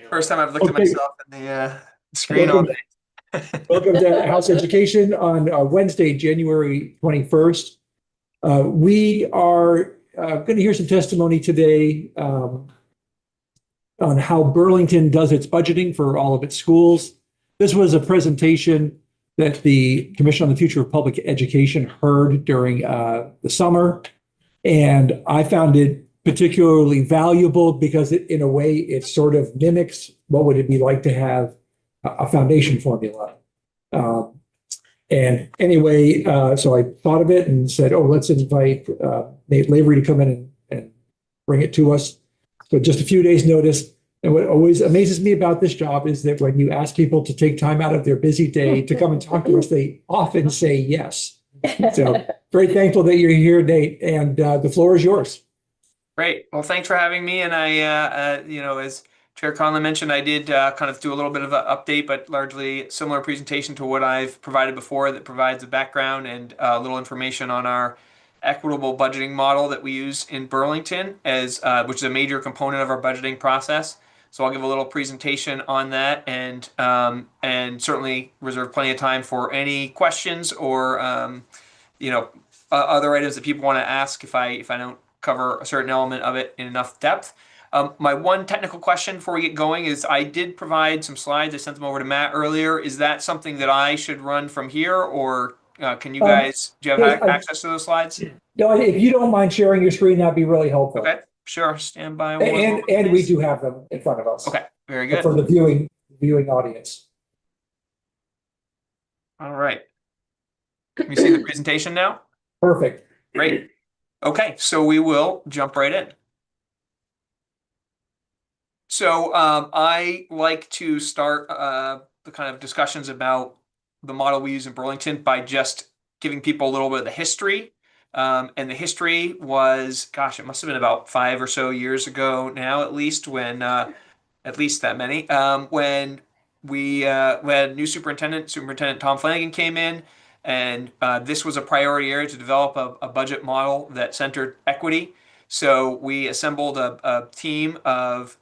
First time I've looked at Okay, myself in the screen all welcome, day. welcome to House Education on Wednesday, January 21st. We are going to hear some testimony today on how Burlington does its budgeting for all of its schools. This was a presentation that the Commission on the Future of Public Education heard during the summer, and I found it particularly valuable because in a way, it sort of mimics what would it be like to have a foundation formula. Um, and anyway, so I thought of it and said, oh, let's invite Nate Lavery to come in and bring it to us. So just a few days notice. And what always amazes me about this job is that when you ask people to take time out of their busy day to come and talk to us, they often say yes. So very thankful that you're here, Nate, and the floor is yours. Great. Well, thanks for having me. And as Chair Conlon mentioned, I did kind of do a little bit of an update, but largely similar presentation to what I've provided before that provides a background and a little information on our equitable budgeting model that we use in Burlington which is a major component of our budgeting process. So I'll give a little presentation on that and certainly reserve plenty of time for any questions or other items that people want to ask if I don't cover a certain element of it in enough depth. My one technical question before we get going is I did provide some slides. I sent them over to Matt earlier. Is that something that I should run from here, or do you have Yes, access to those slides? no, if you don't mind sharing your screen, that'd be really helpful. Okay, sure. Stand by one And moment, and we please. do have them in front of us. Okay, very good. For the viewing audience. All right. Can you see the presentation now? Perfect. Great. Okay, so we will jump right in. So I like to start the kind of discussions about the model we use in Burlington by just giving people a little bit of the history. And the history was, gosh, it must have been about 5 or so years ago now, at least at least that many, when we had new Superintendent Tom Flanagan came in, and this was a priority area to develop a budget model that centered equity. So we assembled a team of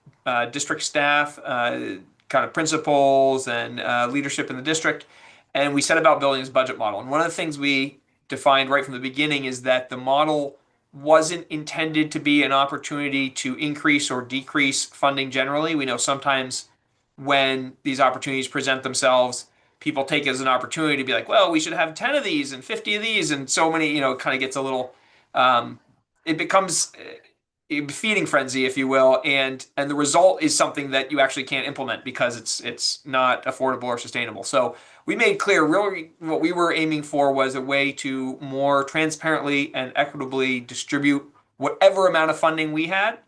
district staff, kind of principals and leadership in the district, and we set about building this budget model. And one of the things we defined right from the beginning is that the model wasn't intended to be an opportunity to increase or decrease funding generally. We know sometimes when these opportunities present themselves, people take it as an opportunity to be like, well, we should have 10 of these and 50 of these and so many, it kind of gets a little, it becomes a feeding frenzy, if you will, and the result is something that you actually can't implement because it's not affordable or sustainable. So we made clear really what we were aiming for was a way to more transparently and equitably distribute whatever amount of funding we had,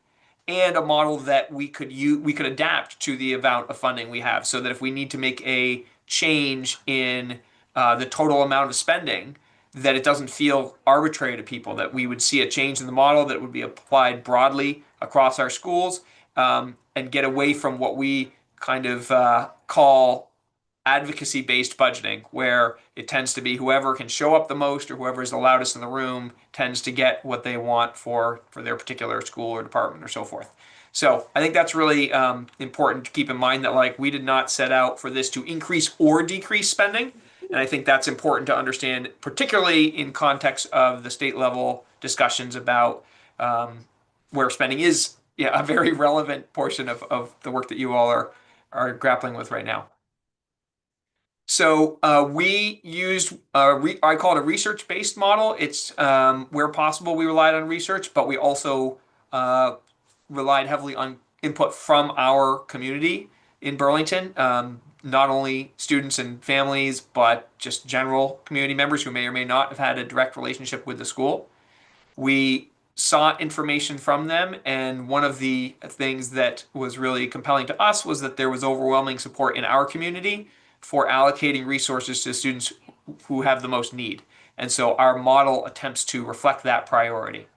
and a model that we could adapt to the amount of funding we have, so that if we need to make a change in the total amount of spending, that it doesn't feel arbitrary to people, that we would see a change in the model that would be applied broadly across our schools, and get away from what we kind of call advocacy-based budgeting, where it tends to be whoever can show up the most or whoever is the loudest in the room tends to get what they want for their particular school or department or so forth. So I think that's really important to keep in mind, that we did not set out for this to increase or decrease spending. And I think that's important to understand, particularly in context of the state level discussions about where spending is a very relevant portion of the work that you all are grappling with right now. So we used, I call it a research-based model. It's where possible, we relied on research, but we also relied heavily on input from our community in Burlington. Not only students and families, but just general community members who may or may not have had a direct relationship with the school. We sought information from them, and one of the things that was really compelling to us was that there was overwhelming support in our community for allocating resources to students who have the most need. And so our model attempts to reflect that priority.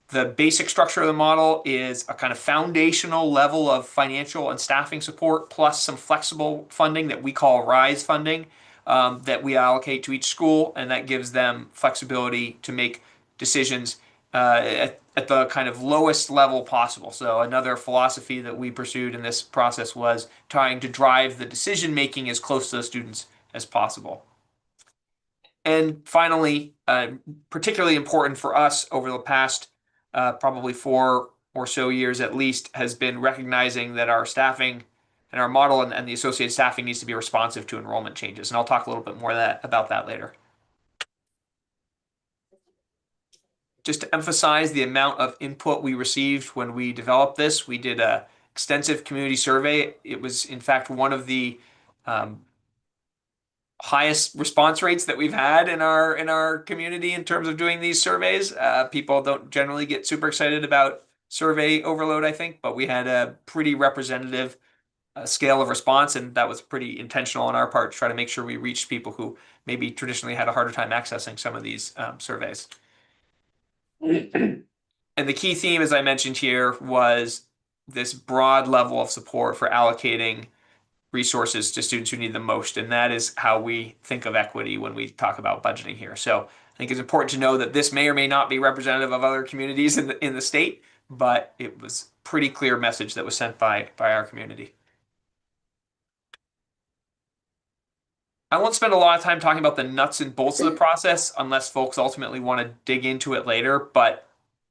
The basic structure of the model is a kind of foundational level of financial and staffing support, plus some flexible funding that we call RISE funding, that we allocate to each school, and that gives them flexibility to make decisions at the kind of lowest level possible. So another philosophy that we pursued in this process was trying to drive the decision making as close to the students as possible. And finally, particularly important for us over the past probably 4 or so years at least, has been recognizing that our staffing and our model and the associated staffing needs to be responsive to enrollment changes. And I'll talk a little bit more about that later. Just to emphasize the amount of input we received when we developed this, we did a extensive community survey. It was, in fact, one of the highest response rates that we've had in our community in terms of doing these surveys. People don't generally get super excited about survey overload, I think, but we had a pretty representative scale of response, and that was pretty intentional on our part to try to make sure we reached people who maybe traditionally had a harder time accessing some of these surveys. And the key theme, as I mentioned here, was this broad level of support for allocating resources to students who need them most. And that is how we think of equity when we talk about budgeting here. So I think it's important to know that this may or may not be representative of other communities in the state, but it was a pretty clear message that was sent by our community. I won't spend a lot of time talking about the nuts and bolts of the process unless folks ultimately want to dig into it later. But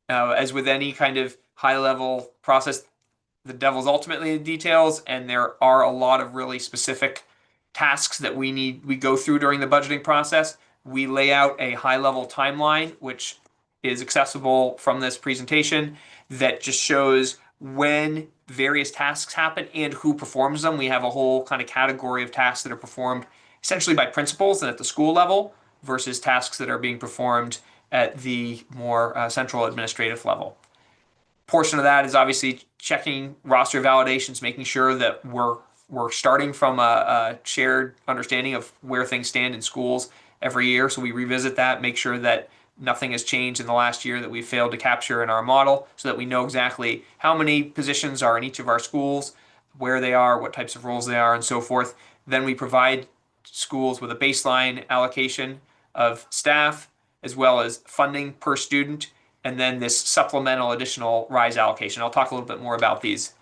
as with any kind of high level process, the devil's ultimately in the details, and there are a lot of really specific tasks that we go through during the budgeting process. We lay out a high level timeline, which is accessible from this presentation, that just shows when various tasks happen and who performs them. We have a whole kind of category of tasks that are performed essentially by principals and at the school level versus tasks that are being performed at the more central administrative level. Portion of that is obviously checking roster validations, making sure that we're starting from a shared understanding of where things stand in schools every year. So we revisit that, make sure that nothing has changed in the last year that we failed to capture in our model, so that we know exactly how many positions are in each of our schools, where they are, what types of roles they are, and so forth. Then we provide schools with a baseline allocation of staff as well as funding per student, and then this supplemental additional RISE allocation. I'll talk a little bit more about these.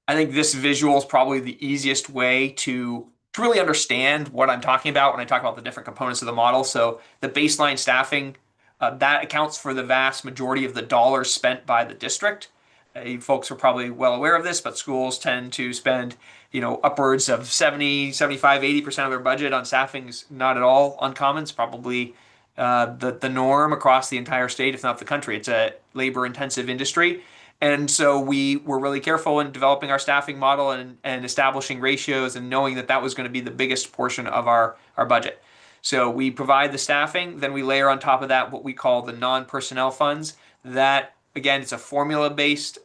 I think this visual is probably the easiest way to really understand what I'm talking about when I talk about the different components of the model. So the baseline staffing, that accounts for the vast majority of the dollars spent by the district. You folks are probably well aware of this, but schools tend to spend, upwards of 70, 75, 80% of their budget on staffing. Is not at all uncommon. It's probably the norm across the entire state, if not the country. It's a labor intensive industry. And so we were really careful in developing our staffing model and establishing ratios and knowing that that was going to be the biggest portion of our budget. So we provide the staffing, then we layer on top of that what we call the non-personnel funds. That, again, it's a formula-based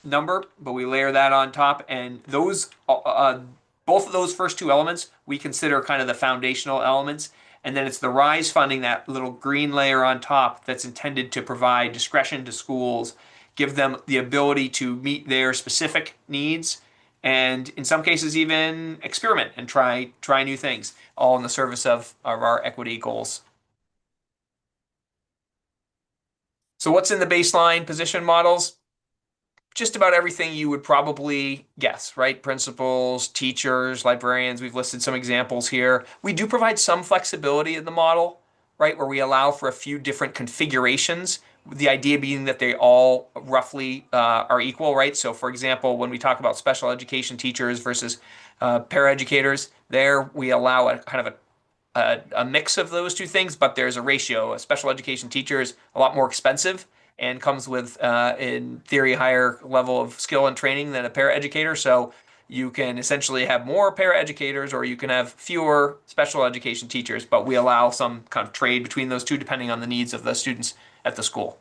number, but we layer that on top. And those, both of those first two elements, we consider kind of the foundational elements. And then it's the RISE funding, that little green layer on top, that's intended to provide discretion to schools, give them the ability to meet their specific needs, and in some cases even experiment and try new things, all in the service of our equity goals. So what's in the baseline position models? Just about everything you would probably guess, right? Principals, teachers, librarians. We've listed some examples here. We do provide some flexibility in the model, right, where we allow for a few different configurations. The idea being that they all roughly are equal, right? So, for example, when we talk about special education teachers versus paraeducators, there we allow a kind of a mix of those two things, but there's a ratio. A special education teacher is a lot more expensive and comes with, in theory, higher level of skill and training than a paraeducator. So you can essentially have more paraeducators or you can have fewer special education teachers, but we allow some kind of trade between those two depending on the needs of the students at the school.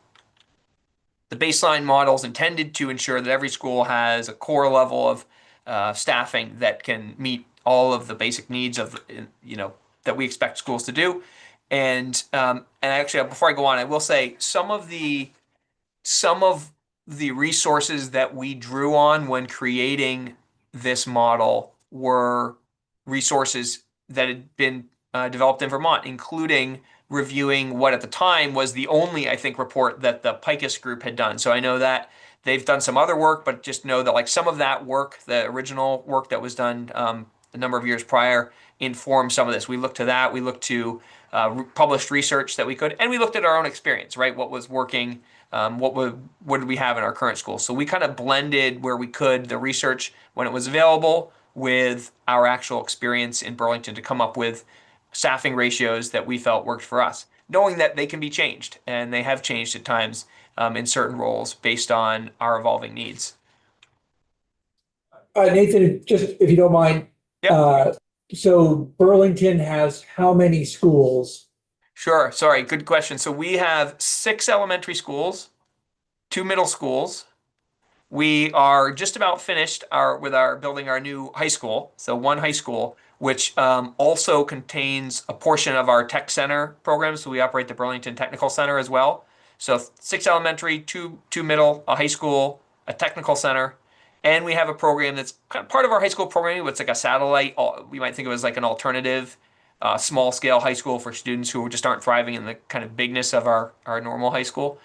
The baseline model is intended to ensure that every school has a core level of staffing that can meet all of the basic needs of, that we expect schools to do. And actually, before I go on, I will say some of the resources that we drew on when creating this model were resources that had been developed in Vermont, including reviewing what at the time was the only, I think, report that the Picus group had done. So I know that they've done some other work, but just know that like some of that work, the original work that was done a number of years prior, informed some of this. We looked to that. We looked to published research that we could, and we looked at our own experience, right? What was working? What did we have in our current school? So we kind of blended where we could the research when it was available with our actual experience in Burlington to come up with staffing ratios that we felt worked for us, knowing that they can be changed, and they have changed at times in certain roles based on our evolving needs. Nathan, just if you don't mind, Yep. so Burlington has how many schools? Sure. Sorry. Good question. So we have 6 elementary schools, 2 middle schools. We are just about finished with our building our new high school. So one high school, which also contains a portion of our tech center program. So we operate the Burlington Technical Center as well. So 6 elementary, two middle, a high school, a technical center, and we have a program that's kind of part of our high school programming. It's like a satellite. We might think of it as like an alternative, small scale high school for students who just aren't thriving in the kind of bigness of our normal high school.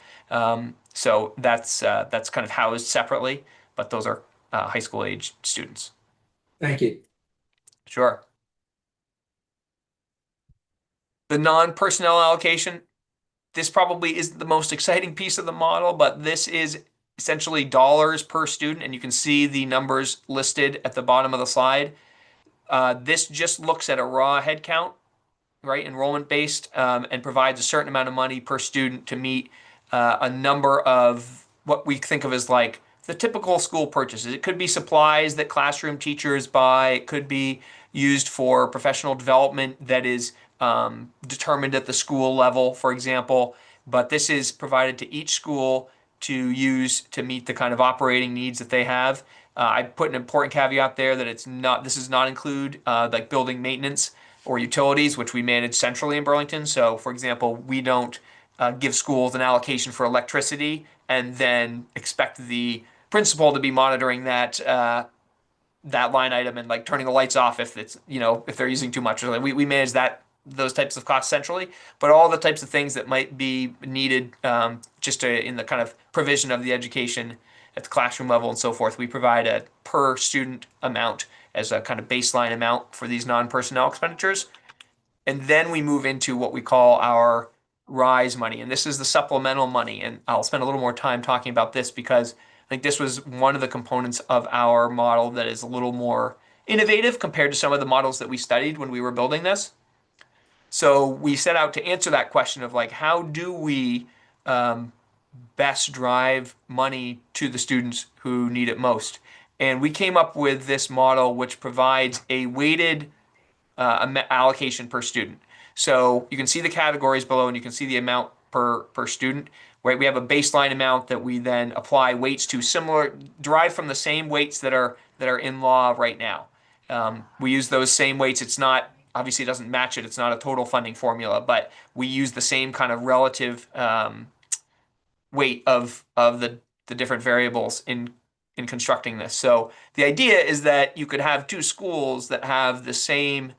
So that's kind of housed separately, but those are high school age students. Thank you. Sure. The non-personnel allocation, this probably isn't the most exciting piece of the model, but this is essentially dollars per student, and you can see the numbers listed at the bottom of the slide. This just looks at a raw head count, right, enrollment based, and provides a certain amount of money per student to meet a number of what we think of as like the typical school purchases. It could be supplies that classroom teachers buy. It could be used for professional development that is determined at the school level, for example. But this is provided to each school to use to meet the kind of operating needs that they have. I put an important caveat there that this does not include like building maintenance or utilities, which we manage centrally in Burlington. So, for example, we don't give schools an allocation for electricity and then expect the principal to be monitoring that line item and like turning the lights off if it's, if they're using too much. We manage those types of costs centrally, but all the types of things that might be needed in the kind of provision of the education at the classroom level and so forth, we provide a per student amount as a kind of baseline amount for these non-personnel expenditures. And then we move into what we call our RISE money. And this is the supplemental money. And I'll spend a little more time talking about this because I think this was one of the components of our model that is a little more innovative compared to some of the models that we studied when we were building this. So we set out to answer that question of like, how do we best drive money to the students who need it most? And we came up with this model which provides a weighted allocation per student. So you can see the categories below and you can see the amount per student, right? We have a baseline amount that we then apply weights to derived from the same weights that are in law right now. We use those same weights. It's not, obviously it doesn't match it. It's not a total funding formula, but we use the same kind of relative weight of the different variables in constructing this. So the idea is that you could have two schools that have the same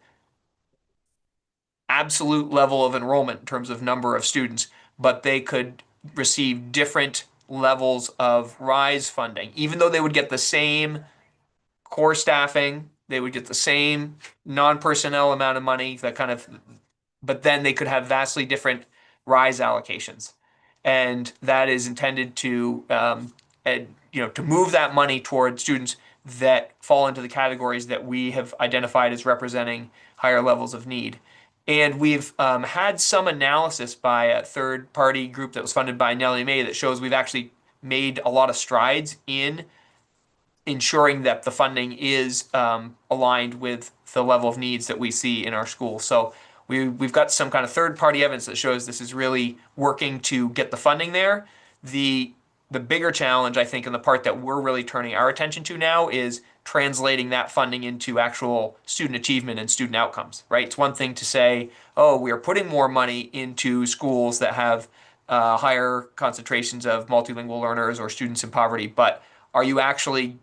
absolute level of enrollment in terms of number of students, but they could receive different levels of RISE funding. Even though they would get the same core staffing, they would get the same non-personnel amount of money, but then they could have vastly different RISE allocations. And that is intended to move that money toward students that fall into the categories that we have identified as representing higher levels of need. And we've had some analysis by a third-party group that was funded by Nellie Mae that shows we've actually made a lot of strides in ensuring that the funding is aligned with the level of needs that we see in our school. So we've got some kind of third-party evidence that shows this is really working to get the funding there. The bigger challenge, I think, and the part that we're really turning our attention to now is translating that funding into actual student achievement and student outcomes, right? It's one thing to say, oh, we are putting more money into schools that have higher concentrations of multilingual learners or students in poverty, but are you actually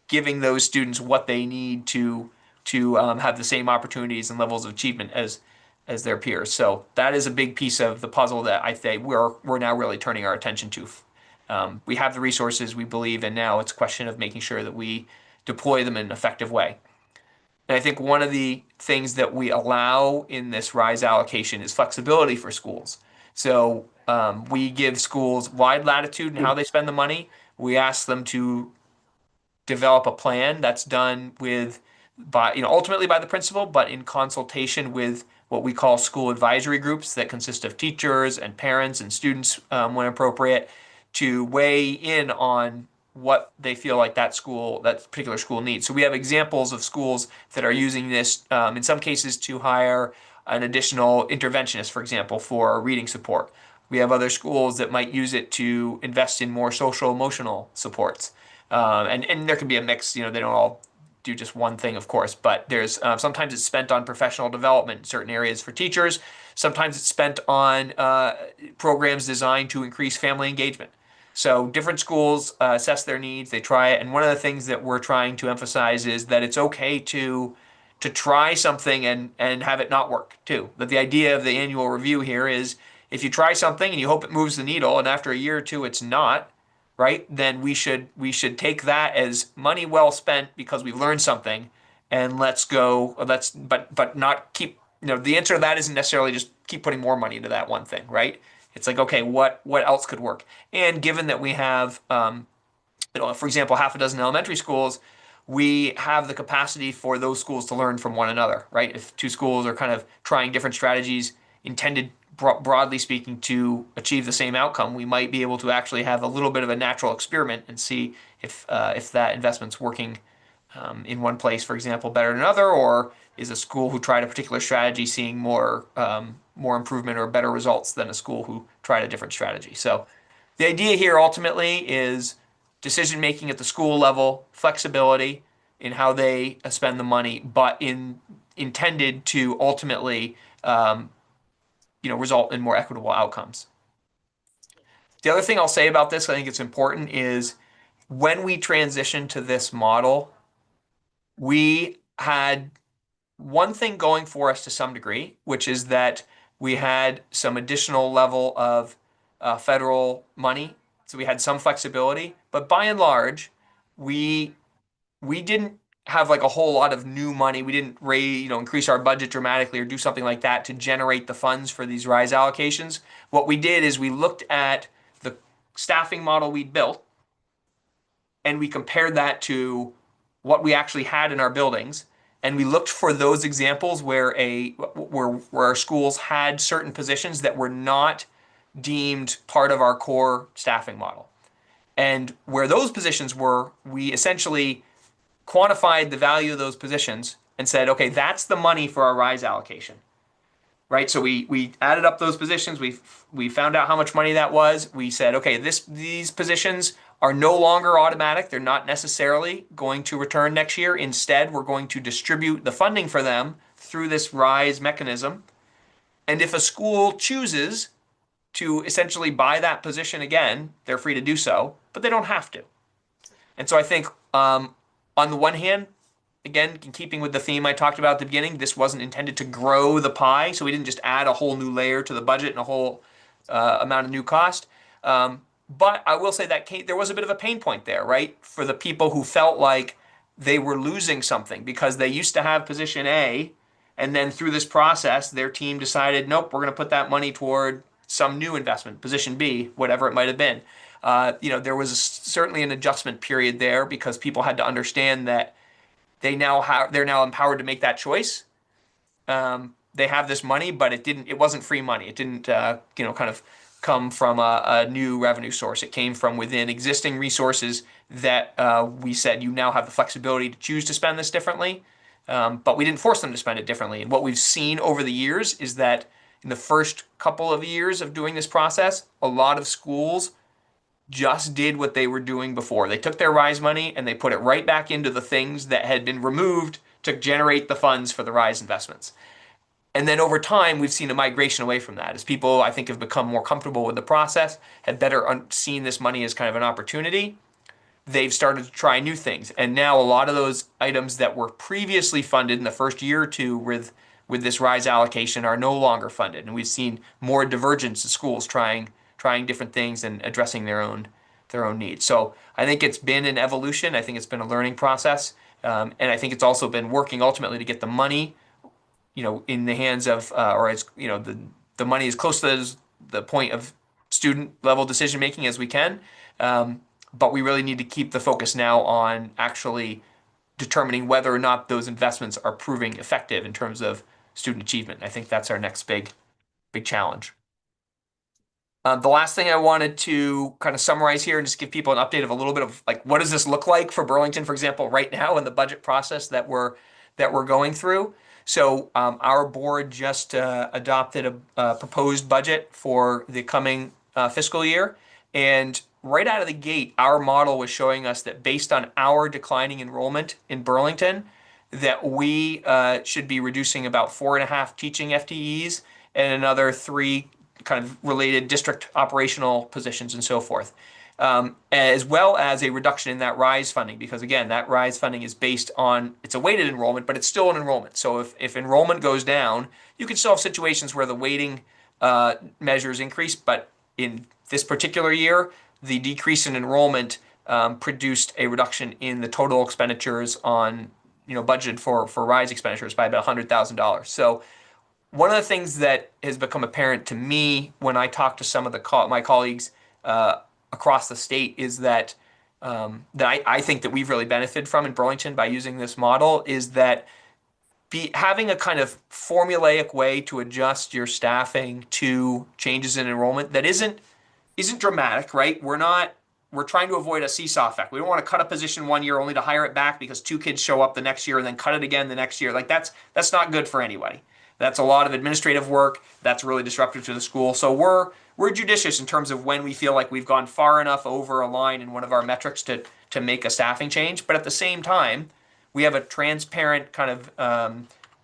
giving those students what they need to have the same opportunities and levels of achievement as as their peers. So that is a big piece of the puzzle that I think we're now really turning our attention to. We have the resources, we believe, and now it's a question of making sure that we deploy them in an effective way. And I think one of the things that we allow in this RISE allocation is flexibility for schools. So we give schools wide latitude in how they spend the money. We ask them to develop a plan that's done ultimately by the principal, but in consultation with what we call school advisory groups that consist of teachers and parents and students, when appropriate, to weigh in on what they feel like that particular school needs. So we have examples of schools that are using this, in some cases, to hire an additional interventionist, for example, for reading support. We have other schools that might use it to invest in more social emotional supports. And there can be a mix, they don't all do just one thing, of course, but there's sometimes it's spent on professional development in certain areas for teachers. Sometimes it's spent on programs designed to increase family engagement. So different schools assess their needs, they try it, and one of the things that we're trying to emphasize is that it's okay to try something and have it not work too. That the idea of the annual review here is if you try something and you hope it moves the needle, and after a year or two it's not, right? Then we should take that as money well spent because we've learned something, and but not keep. The answer to that isn't necessarily just keep putting more money into that one thing, right? It's like, okay, what else could work? And given that we have, for example, half a dozen elementary schools, we have the capacity for those schools to learn from one another, right? If two schools are kind of trying different strategies intended, broadly speaking, to achieve the same outcome, we might be able to actually have a little bit of a natural experiment and see if that investment's working in one place, for example, better than another, or is a school who tried a particular strategy seeing more improvement or better results than a school who tried a different strategy. So the idea here ultimately is decision making at the school level, flexibility in how they spend the money, but intended to ultimately result in more equitable outcomes. The other thing I'll say about this, I think it's important, is when we transitioned to this model, we had one thing going for us to some degree, which is that we had some additional level of federal money. So we had some flexibility, but by and large, we didn't have like a whole lot of new money. We didn't increase our budget dramatically or do something like that to generate the funds for these RISE allocations. What we did is we looked at the staffing model we'd built and we compared that to what we actually had in our buildings. And we looked for those examples where our schools had certain positions that were not deemed part of our core staffing model. And where those positions were, we essentially quantified the value of those positions and said, okay, that's the money for our RISE allocation, right? So we added up those positions. We found out how much money that was. We said, okay, these positions are no longer automatic. They're not necessarily going to return next year. Instead, we're going to distribute the funding for them through this RISE mechanism. And if a school chooses to essentially buy that position again, they're free to do so, but they don't have to. And so I think on the one hand, again, in keeping with the theme I talked about at the beginning, this wasn't intended to grow the pie. So we didn't just add a whole new layer to the budget and a whole amount of new cost. But I will say that there was a bit of a pain point there, right? For the people who felt like they were losing something because they used to have position A, and then through this process, their team decided, nope, we're going to put that money toward some new investment, position B, whatever it might have been. There was certainly an adjustment period there because people had to understand that they're now empowered to make that choice. They have this money, but it wasn't free money. It didn't, kind of come from a new revenue source. It came from within existing resources that we said you now have the flexibility to choose to spend this differently, but we didn't force them to spend it differently. And what we've seen over the years is that in the first couple of years of doing this process, a lot of schools just did what they were doing before. They took their RISE money and they put it right back into the things that had been removed to generate the funds for the RISE investments. And then over time, we've seen a migration away from that as people, I think, have become more comfortable with the process, have better seen this money as kind of an opportunity. They've started to try new things. And now a lot of those items that were previously funded in the first year or two with with this RISE allocation are no longer funded, and we've seen more divergence in schools trying different things and addressing their own needs. So I think it's been an evolution. I think it's been a learning process, and I think it's also been working ultimately to get the money, in the hands of, or as the money as close to the point of student level decision making as we can. But we really need to keep the focus now on actually determining whether or not those investments are proving effective in terms of student achievement. I think that's our next big challenge. The last thing I wanted to kind of summarize here and just give people an update of a little bit of like what does this look like for Burlington, for example, right now in the budget process that we're going through. So our board just adopted a proposed budget for the coming fiscal year, and right out of the gate, our model was showing us that based on our declining enrollment in Burlington, that we should be reducing about 4.5 teaching FTEs and another 3 kind of related district operational positions and so forth, as well as a reduction in that RISE funding, because again, that RISE funding is based on, it's a weighted enrollment, but it's still an enrollment. So if enrollment goes down, you can still have situations where the weighting measures increase, but in this particular year, the decrease in enrollment produced a reduction in the total expenditures on, budgeted for RISE expenditures by about $100,000. So one of the things that has become apparent to me when I talk to some of my colleagues across the state is that I think that we've really benefited from in Burlington by using this model is that having a kind of formulaic way to adjust your staffing to changes in enrollment that isn't dramatic, right? We're trying to avoid a seesaw effect. We don't want to cut a position one year only to hire it back because 2 kids show up the next year and then cut it again the next year. Like that's not good for anybody. That's a lot of administrative work. That's really disruptive to the school. So we're judicious in terms of when we feel like we've gone far enough over a line in one of our metrics to make a staffing change. But at the same time, we have a transparent kind of I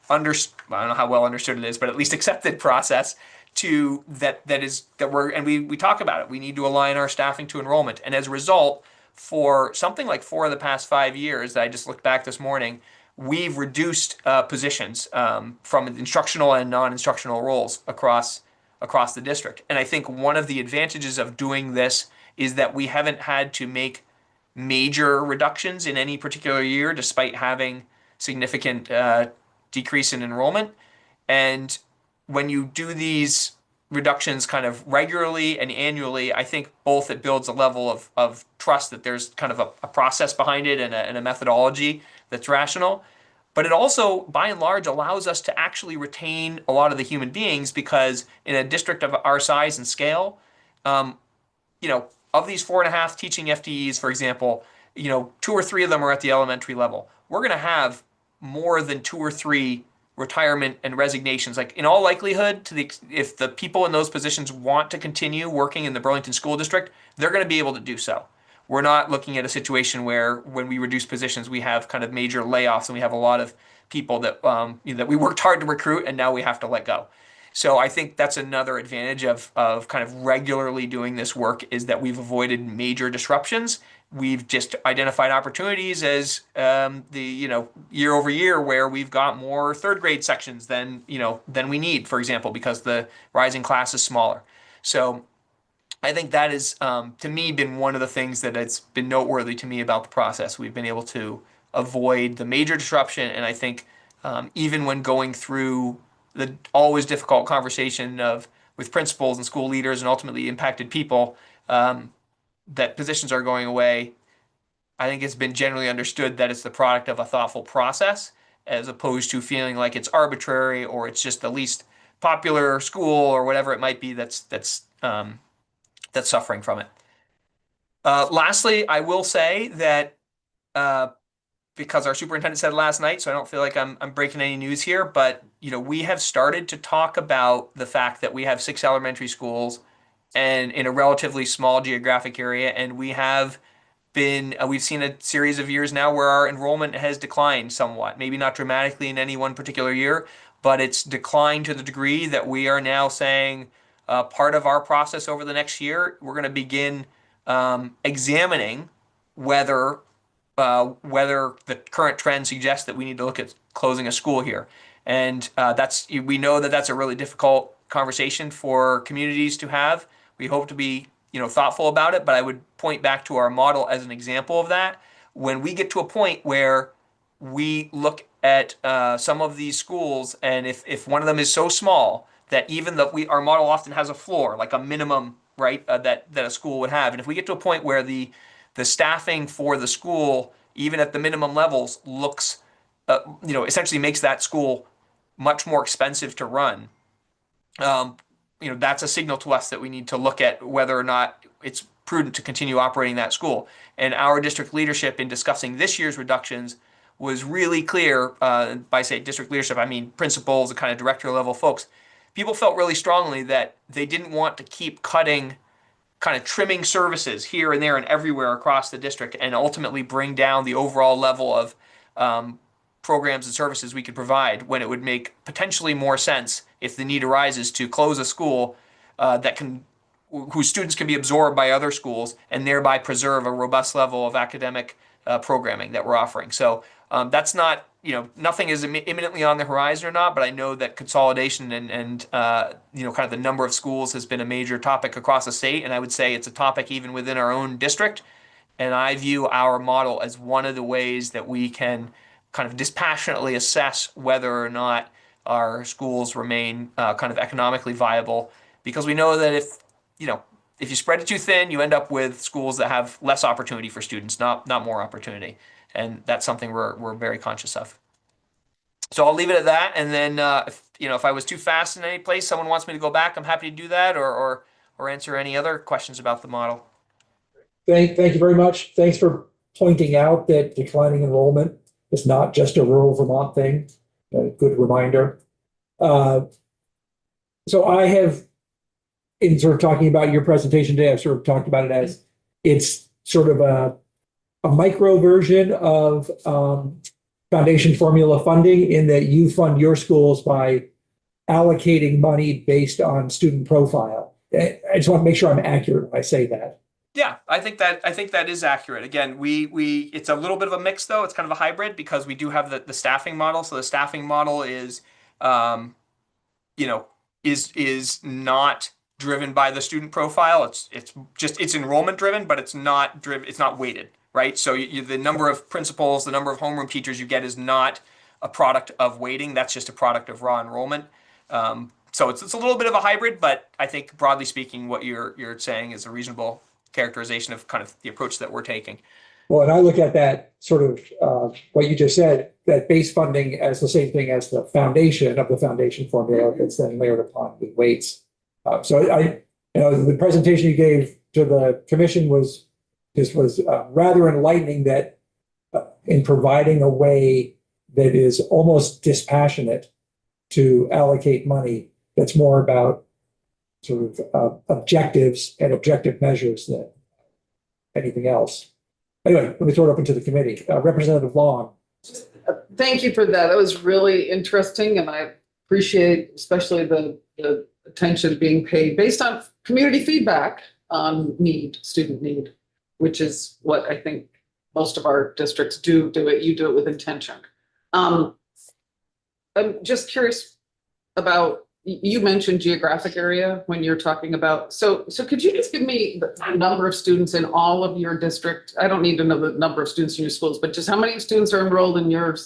don't know how well understood it is, but at least accepted process to we talk about it. We need to align our staffing to enrollment. And as a result, for something like 4 of the past 5 years that I just looked back this morning, we've reduced positions from instructional and non-instructional roles across the district. And I think one of the advantages of doing this is that we haven't had to make major reductions in any particular year, despite having significant decrease in enrollment. And when you do these reductions kind of regularly and annually, I think both it builds a level of trust that there's kind of a process behind it and a methodology that's rational. But it also, by and large, allows us to actually retain a lot of the human beings because in a district of our size and scale, of these 4.5 teaching FTEs, for example, 2 or 3 of them are at the elementary level. We're going to have more than 2 or 3 retirement and resignations. Like in all likelihood, if the people in those positions want to continue working in the Burlington School District, they're going to be able to do so. We're not looking at a situation where when we reduce positions, we have kind of major layoffs and we have a lot of people that that we worked hard to recruit and now we have to let go. So I think that's another advantage of kind of regularly doing this work is that we've avoided major disruptions. We've just identified opportunities as year over year where we've got more 3rd grade sections than we need, for example, because the rising class is smaller. So I think that is, to me, been one of the things that it's been noteworthy to me about the process. We've been able to avoid the major disruption, and I think even when going through the always difficult conversation with principals and school leaders and ultimately impacted people, that positions are going away, I think it's been generally understood that it's the product of a thoughtful process as opposed to feeling like it's arbitrary or it's just the least popular school or whatever it might be that's suffering from it. Lastly, I will say that because our superintendent said last night, so I don't feel like I'm breaking any news here, but we have started to talk about the fact that we have 6 elementary schools and in a relatively small geographic area, and we've seen a series of years now where our enrollment has declined somewhat, maybe not dramatically in any one particular year, but it's declined to the degree that we are now saying part of our process over the next year, we're going to begin examining whether the current trend suggests that we need to look at closing a school here. And we know that that's a really difficult conversation for communities to have. We hope to be, thoughtful about it, but I would point back to our model as an example of that. When we get to a point where we look at some of these schools, and if one of them is so small that even our model often has a floor, like a minimum, right, that a school would have, and if we get to a point where the staffing for the school, even at the minimum levels, looks, essentially makes that school much more expensive to run. That's a signal to us that we need to look at whether or not it's prudent to continue operating that school. And our district leadership in discussing this year's reductions was really clear. By say district leadership, I mean principals, the kind of director level folks. People felt really strongly that they didn't want to keep cutting, kind of trimming services here and there and everywhere across the district, and ultimately bring down the overall level of programs and services we could provide, when it would make potentially more sense, if the need arises, to close a school whose students can be absorbed by other schools, and thereby preserve a robust level of academic programming that we're offering. So that's not, nothing is imminently on the horizon or not, but I know that consolidation and kind of the number of schools has been a major topic across the state, and I would say it's a topic even within our own district. And I view our model as one of the ways that we can kind of dispassionately assess whether or not our schools remain kind of economically viable, because we know that if you spread it too thin, you end up with schools that have less opportunity for students, not more opportunity, and that's something we're very conscious of. So I'll leave it at that, and then if I was too fast in any place, someone wants me to go back, I'm happy to do that, or answer any other questions about the model. Thank you very much. Thanks for pointing out that declining enrollment is not just a rural Vermont thing. A good reminder. So I have, in sort of talking about your presentation today, I've sort of talked about it as it's sort of a micro version of foundation formula funding, in that you fund your schools by allocating money based on student profile. I just want to make sure I'm accurate when I say that. Yeah, I think that is accurate. Again, it's a little bit of a mix, though. It's kind of a hybrid, because we do have the staffing model. So the staffing model is not driven by the student profile. It's enrollment driven, but it's not weighted, right? So the number of principals, the number of homeroom teachers you get is not a product of weighting. That's just a product of raw enrollment. So it's a little bit of a hybrid, but I think broadly speaking, what you're saying is a reasonable characterization of kind of the approach that we're taking. Well, and I look at that sort of what you just said, that base funding as the same thing as the foundation of the foundation formula that's then layered upon with weights. So the presentation you gave to the commission was rather enlightening, that in providing a way that is almost dispassionate to allocate money, that's more about sort of objectives and objective measures than anything else. Anyway, let me throw it open to the committee. Representative Long. Thank you for that. That was really interesting, and I appreciate especially the attention being paid based on community feedback on student need, which is what I think most of our districts do it. You do it with intention. I'm just curious about, you mentioned geographic area when you're talking about, so could you just give me the number of students in all of your district? I don't need to know the number of students in your schools, but just how many students are enrolled in your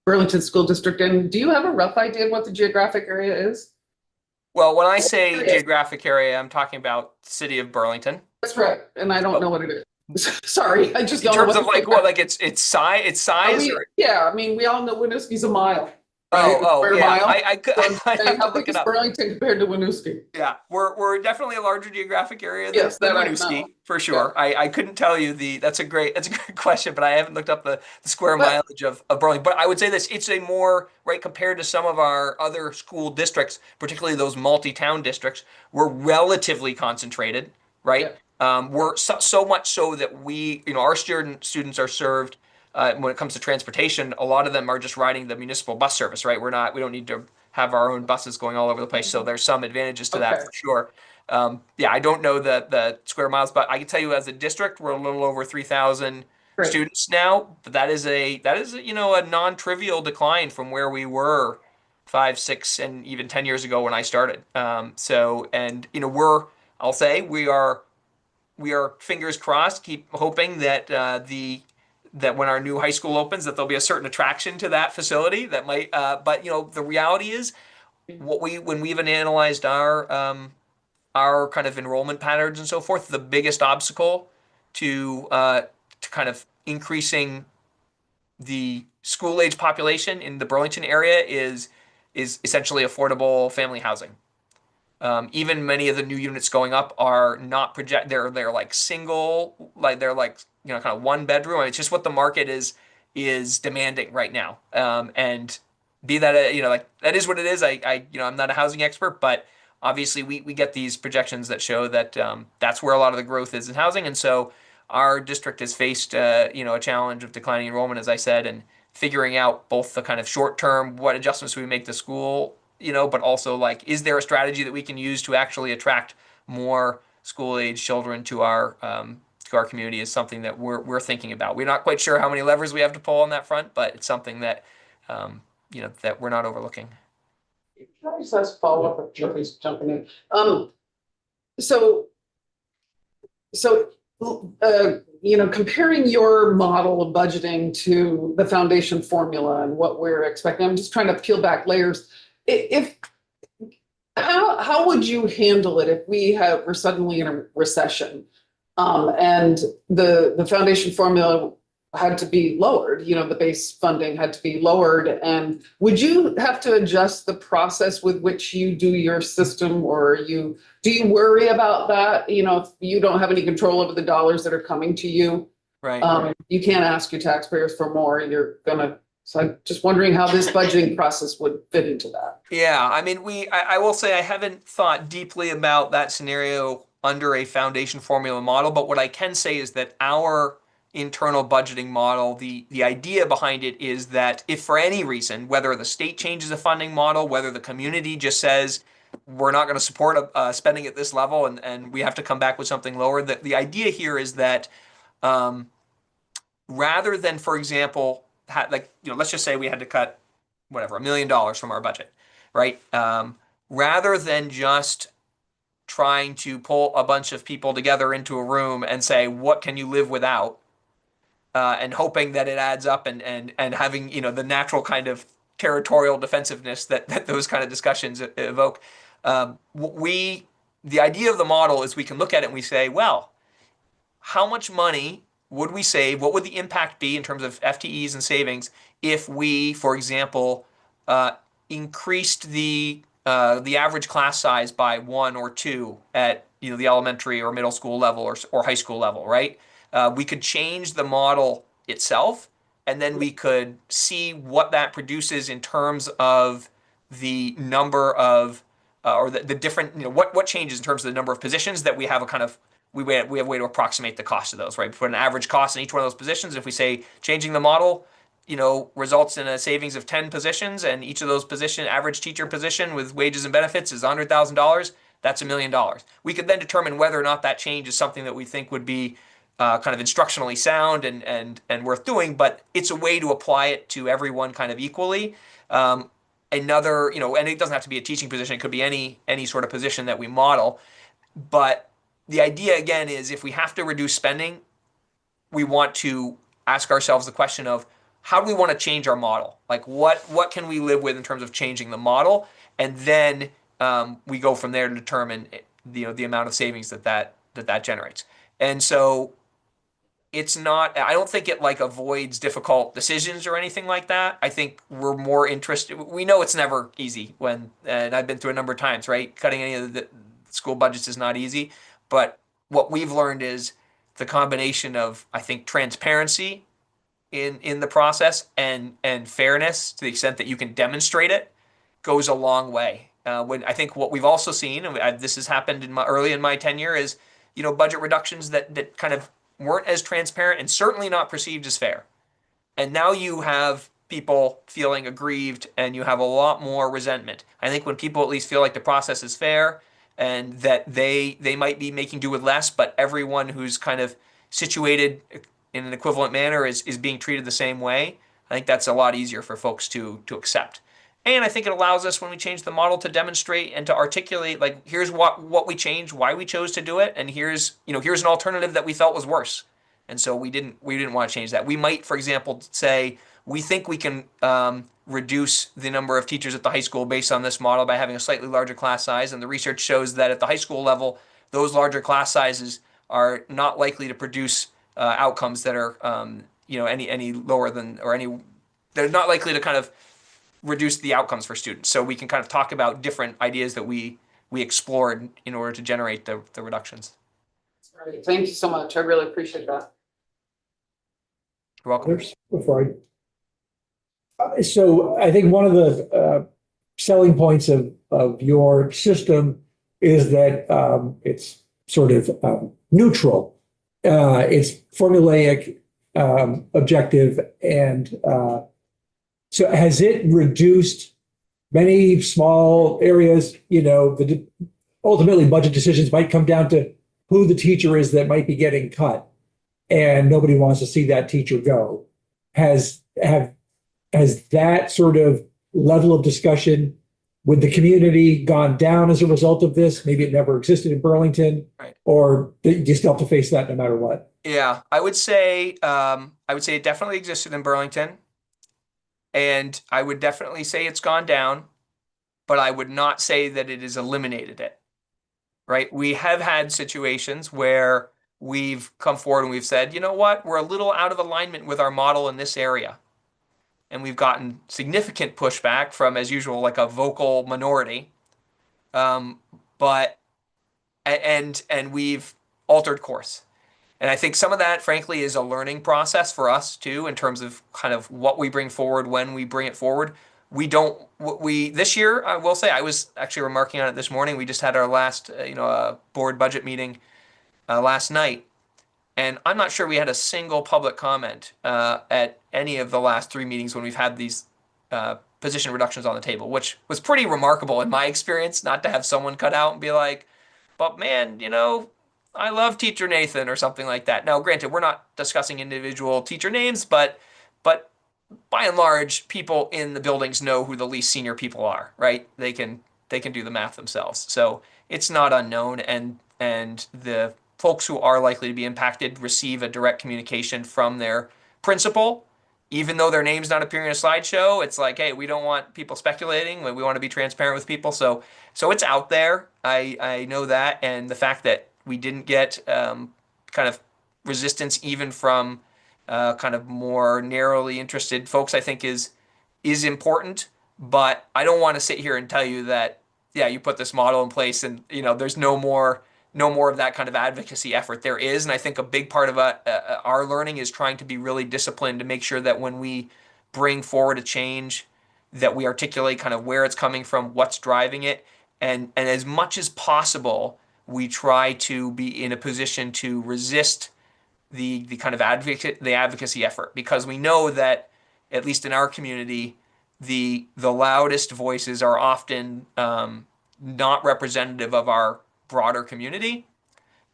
Burlington School District? And do you have a rough idea of what the geographic area is? Well, when I say geographic area, I'm talking about the city of Burlington. That's right. And I don't know what it is. Sorry, I just in don't terms know of like what, like its size. Yeah, I mean, we all know Winooski's a mile. Right? Yeah. Mile. I How big is Burlington compared to Winooski? Yeah, we're definitely a larger geographic area than Winooski, for sure. Yeah. I couldn't tell you that's a great question, but I haven't looked up the square mileage of Burlington. But I would say this, it's a more, right, compared to some of our other school districts, particularly those multi-town districts, we're relatively concentrated, right? Yeah. We're so much so that our students are served. When it comes to transportation, a lot of them are just riding the municipal bus service, right? We don't need to have our own buses going all over the place. So there's some advantages to that for sure. Yeah, I don't know the square miles, but I can tell you as a district, we're a little over 3,000 students now. But that is a non-trivial decline from where we were 5, 6, and even 10 years ago when I started. So, and I'll say we are fingers crossed, keep hoping that that when our new high school opens, that there'll be a certain attraction to that facility that might. But the reality is, when we even analyzed our kind of enrollment patterns and so forth, the biggest obstacle to kind of increasing the school age population in the Burlington area is essentially affordable family housing. Even many of the new units going up are not project. They're like single, like they're like kind of one bedroom. It's just what the market is demanding right now. And be that like that is what it is. I'm not a housing expert, but obviously we get these projections that show that that's where a lot of the growth is in housing, and so our district has faced a challenge of declining enrollment, as I said, and figuring out both the kind of short term what adjustments we make to school, but also like, is there a strategy that we can use to actually attract more school age children to our community is something that we're thinking about. We're not quite sure how many levers we have to pull on that front, but it's something that that we're not overlooking. Can I just ask follow up if Joey's jumping in? So, comparing your model of budgeting to the foundation formula and what we're expecting, I'm just trying to peel back layers. How would you handle it if we're suddenly in a recession, and the foundation formula had to be lowered, the base funding had to be lowered, and would you have to adjust the process with which you do your system, or do you worry about that? If you don't have any control over the dollars that are coming to you, Right. You can't ask your taxpayers for more. So I'm just wondering how this budgeting process would fit into that. Yeah, I mean, I will say I haven't thought deeply about that scenario under a foundation formula model, but what I can say is that our internal budgeting model, the idea behind it is that if for any reason, whether the state changes the funding model, whether the community just says we're not going to support spending at this level and we have to come back with something lower, the idea here is that rather than, for example, let's just say we had to cut whatever, $1 million from our budget, right? Rather than just trying to pull a bunch of people together into a room and say, what can you live without? And hoping that it adds up and having, the natural kind of territorial defensiveness that those kind of discussions evoke. The idea of the model is we can look at it and we say, well, how much money would we save? What would the impact be in terms of FTEs and savings if we, for example, increased the average class size by 1 or 2 at the elementary or middle school level or high school level, right? We could change the model itself, and then we could see what that produces in terms of the number of or the different what changes in terms of the number of positions that we have we have a way to approximate the cost of those, right? We put an average cost in each one of those positions. If we say changing the model, results in a savings of 10 positions, and each of those average teacher position with wages and benefits is $100,000, that's $1 million. We could then determine whether or not that change is something that we think would be kind of instructionally sound and worth doing, but it's a way to apply it to everyone kind of equally. And it doesn't have to be a teaching position. It could be any sort of position that we model. But the idea, again, is if we have to reduce spending, we want to ask ourselves the question of how do we want to change our model? Like what can we live with in terms of changing the model? And then we go from there to determine the amount of savings that generates. And so I don't think it avoids difficult decisions or anything like that. I think we're more interested. We know it's never easy and I've been through a number of times, right? Cutting any of the school budgets is not easy. But what we've learned is the combination of, I think, transparency in the process and fairness to the extent that you can demonstrate it goes a long way. When I think what we've also seen, and this has happened early in my tenure, is budget reductions that kind of weren't as transparent and certainly not perceived as fair. And now you have people feeling aggrieved and you have a lot more resentment. I think when people at least feel like the process is fair and that they might be making do with less, but everyone who's kind of situated in an equivalent manner is being treated the same way, I think that's a lot easier for folks to accept. And I think it allows us when we change the model to demonstrate and to articulate, like, here's what we changed, why we chose to do it, and here's an alternative that we felt was worse. And so we didn't want to change that. We might, for example, say we think we can reduce the number of teachers at the high school based on this model by having a slightly larger class size. And the research shows that at the high school level, those larger class sizes are not likely to produce outcomes that are any lower than or any they're not likely to kind of reduce the outcomes for students. So we can kind of talk about different ideas that we explored in order to generate the reductions. Great. Thank you so much. I really appreciate that. You're welcome. Others before so I think one of the selling points of your system is that it's sort of neutral. It's formulaic, objective, and so has it reduced many small areas? Ultimately budget decisions might come down to who the teacher is that might be getting cut, and nobody wants to see that teacher go. Has that sort of level of discussion with the community gone down as a result of this? Maybe it never existed in Burlington, Right. Or you still have to face that no matter what? Yeah, I would say it definitely existed in Burlington, and I would definitely say it's gone down, but I would not say that it has eliminated it. Right? We have had situations where we've come forward and we've said, you know what, we're a little out of alignment with our model in this area. And we've gotten significant pushback from, as usual, like a vocal minority. But we've altered course. And I think some of that, frankly, is a learning process for us too, in terms of kind of what we bring forward, when we bring it forward. This year, I will say, I was actually remarking on it this morning. We just had our last, board budget meeting last night. And I'm not sure we had a single public comment at any of the last 3 meetings when we've had these position reductions on the table, which was pretty remarkable in my experience, not to have someone cut out and be like, but man, I love teacher Nathan or something like that. Now, granted, we're not discussing individual teacher names, but by and large, people in the buildings know who the least senior people are, right? They can do the math themselves. So it's not unknown, and the folks who are likely to be impacted receive a direct communication from their principal, even though their name's not appearing in a slideshow. It's like, hey, we don't want people speculating. We want to be transparent with people. So it's out there. I know that, and the fact that we didn't get kind of resistance even from kind of more narrowly interested folks, I think is important. But I don't want to sit here and tell you that, yeah, you put this model in place and there's no more of that kind of advocacy effort. There is, and I think a big part of our learning is trying to be really disciplined to make sure that when we bring forward a change, that we articulate kind of where it's coming from, what's driving it, and as much as possible, we try to be in a position to resist the kind of advocacy effort, because we know that, at least in our community, the loudest voices are often not representative of our broader community.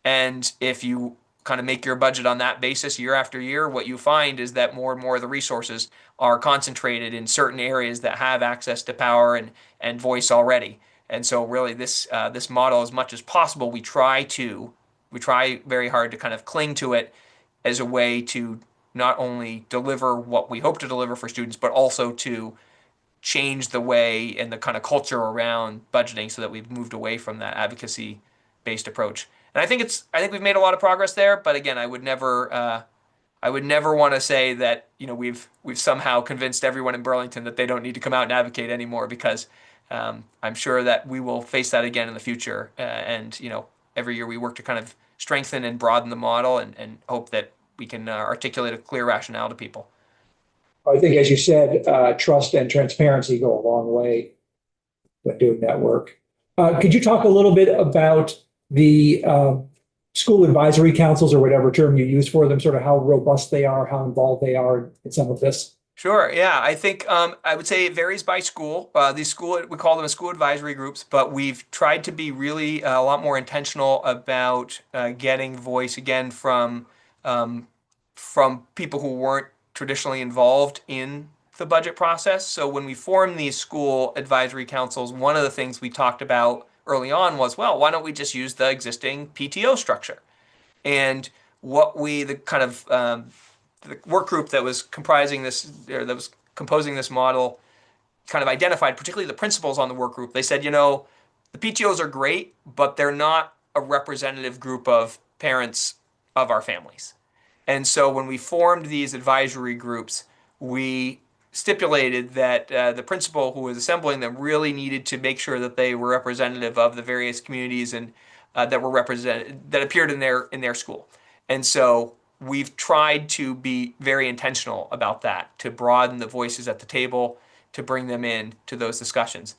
And if you kind of make your budget on that basis year after year, what you find is that more and more of the resources are concentrated in certain areas that have access to power and voice already. And so really this model, as much as possible, we try very hard to kind of cling to it as a way to not only deliver what we hope to deliver for students, but also to change the way and the kind of culture around budgeting so that we've moved away from that advocacy based approach. And I think we've made a lot of progress there, but again, I would never want to say that, we've somehow convinced everyone in Burlington that they don't need to come out and advocate anymore, because I'm sure that we will face that again in the future. And every year we work to kind of strengthen and broaden the model and hope that we can articulate a clear rationale to people. I think, as you said, trust and transparency go a long way when doing that work. Could you talk a little bit about the school advisory councils, or whatever term you use for them, sort of how robust they are, how involved they are in some of this? Sure. Yeah, I think I would say it varies by school. We call them school advisory groups, but we've tried to be really a lot more intentional about getting voice again from people who weren't traditionally involved in the budget process. So when we formed these school advisory councils, one of the things we talked about early on was, well, why don't we just use the existing PTO structure? And the kind of the work group that was comprising this, or that was composing this model, kind of identified, particularly the principals on the work group. They said, the PTOs are great, but they're not a representative group of parents of our families. And so when we formed these advisory groups, we stipulated that the principal who was assembling them really needed to make sure that they were representative of the various communities and that were represented, that appeared in their school. And so we've tried to be very intentional about that, to broaden the voices at the table, to bring them in to those discussions.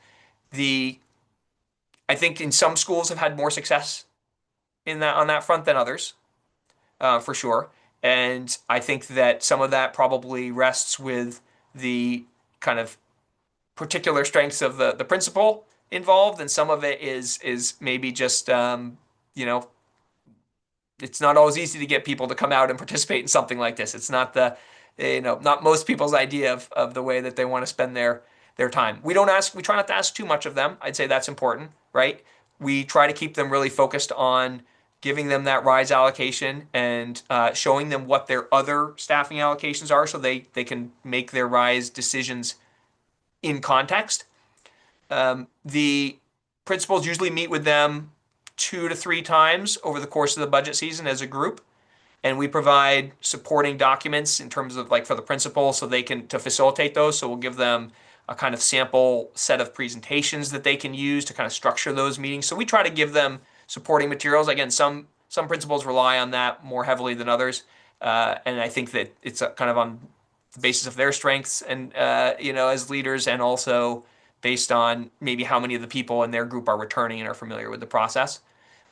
I think in some schools have had more success on that front than others, for sure. And I think that some of that probably rests with the kind of particular strengths of the principal involved, and some of it is maybe just it's not always easy to get people to come out and participate in something like this. It's not not most people's idea of the way that they want to spend their time. We try not to ask too much of them. I'd say that's important, right? We try to keep them really focused on giving them that RISE allocation and showing them what their other staffing allocations are so they can make their RISE decisions in context. The principals usually meet with them 2 to 3 times over the course of the budget season as a group. And we provide supporting documents in terms of for the principal so they can to facilitate those. So we'll give them a kind of sample set of presentations that they can use to kind of structure those meetings. So we try to give them supporting materials. Again, some principals rely on that more heavily than others. And I think that it's kind of on the basis of their strengths and, as leaders, and also based on maybe how many of the people in their group are returning and are familiar with the process.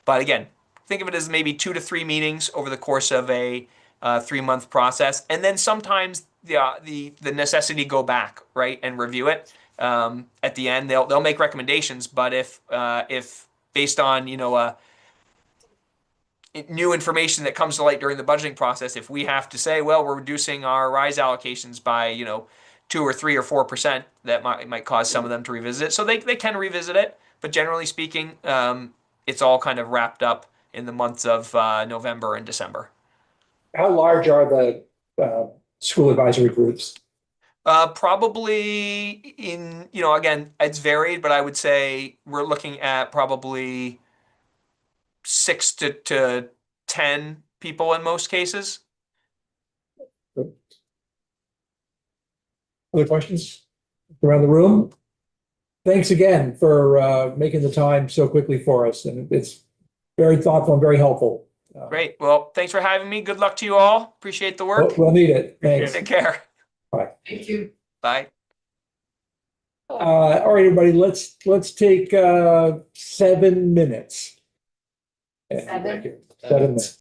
But again, think of it as maybe 2 to 3 meetings over the course of a 3-month process. And then sometimes the necessity to go back, right, and review it. At the end, they'll make recommendations, but if based on, new information that comes to light during the budgeting process, if we have to say, well, we're reducing our RISE allocations by, 2 or 3 or 4%, that might cause some of them to revisit it. So they can revisit it, but generally speaking, it's all kind of wrapped up in the months of November and December. How large are the school advisory groups? Probably again, it's varied, but I would say we're looking at probably 6 to 10 people in most cases. Other questions around the room? Thanks again for making the time so quickly for us. And it's very thoughtful and very helpful. Great. Well, thanks for having me. Good luck to you all. Appreciate the work. We'll need it. Thanks. Take care. Bye. Thank you. Bye. All right, everybody, let's take 7 minutes. 7? Thank you. 7 minutes.